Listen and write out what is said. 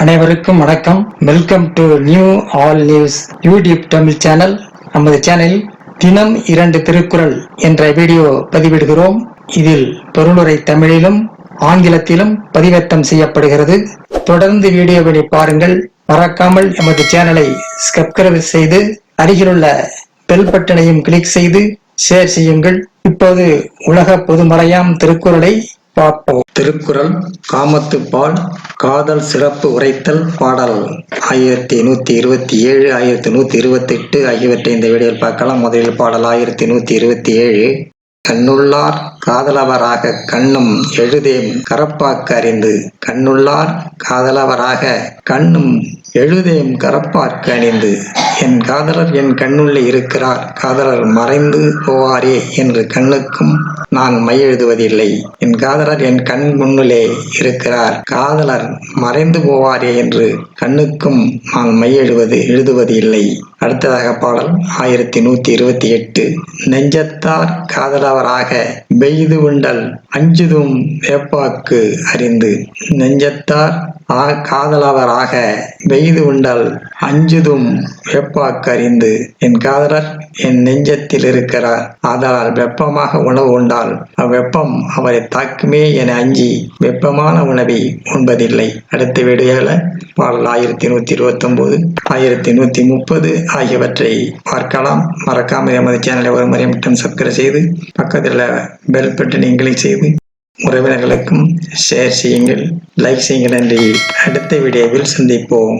அனைவருக்கும் வணக்கம். Welcome to new all news YouTube Tamil channel. நமது சேனலில் தினம் 2 திருக்குறள் என்ற வீடியோ பதிவிடுகிறோம். இதில் பொருளுரை தமிழிலும் ஆங்கிலத்திலும் பதிவேற்றம் செய்யப்படுகிறது. தொடர்ந்து வீடியோவை பாருங்கள். மறக்காமல் எமது சேனலை சப்ஸ்கிரைப் செய்து அருகிலுள்ள பெல் பட்டனையும் கிளிக் செய்து ஷேர் செய்யுங்கள். இப்போது உலக பொதுமறையாம் திருக்குறளை பார்ப்போம். திருக்குறள் காமத்துப்பால் காதல் சிறப்பு உரைத்தல் பாடல் 1127 1128 ஆகியவற்றை இந்த வீடியோவில் பார்க்கலாம். முதலில் பாடல் 1127. கண்ணுள்ளார் காதலவராக கண்ணும் எழுதேம் கரப்பாக்கு அறிந்து. கண்ணுள்ளார் காதலவராக கண்ணும் எழுதேம் கரப்பார்க்கு அணிந்து. என் காதலர் என் கண்ணுள்ளே இருக்கிறார், காதலர் மறைந்து போவாரே என்று கண்ணுக்கும் நான் மை எழுதுவதில்லை. என் காதலர் என் கண் முன்னிலே இருக்கிறார், காதலர் மறைந்து போவாரே என்று கண்ணுக்கும் நான் மை எழுதுவது இல்லை. அடுத்ததாக பாடல் 1128. நெஞ்சத்தார் காதலவராக பெய்து உண்டல் அஞ்சுதும் வேப்பாக்கு அறிந்து. நெஞ்சத்தார் காதலவராக பெய்து உண்டால் அஞ்சுதும் வேப்பாக்கு அறிந்து. என் காதலர் என் நெஞ்சத்தில் இருக்கிறார், ஆதலால் வெப்பமாக உணவு உண்டால் அவ்வெப்பம் அவரை தாக்குமே என அஞ்சி வெப்பமான உணவை உண்பதில்லை. அடுத்த வீடியோல பாடல் 1129 1130 ஆகியவற்றை பார்க்கலாம். மறக்காமல் எமது சேனலை ஒரு முறை மட்டும் சப்ஸ்கிரைப் செய்து பக்கத்தில் பெல் பட்டனை கிளிக் செய்து உறவினர்களுக்கும் ஷேர் செய்யுங்கள், லைக் செய்யுங்கள். நன்றி. அடுத்த வீடியோவில் சந்திப்போம்.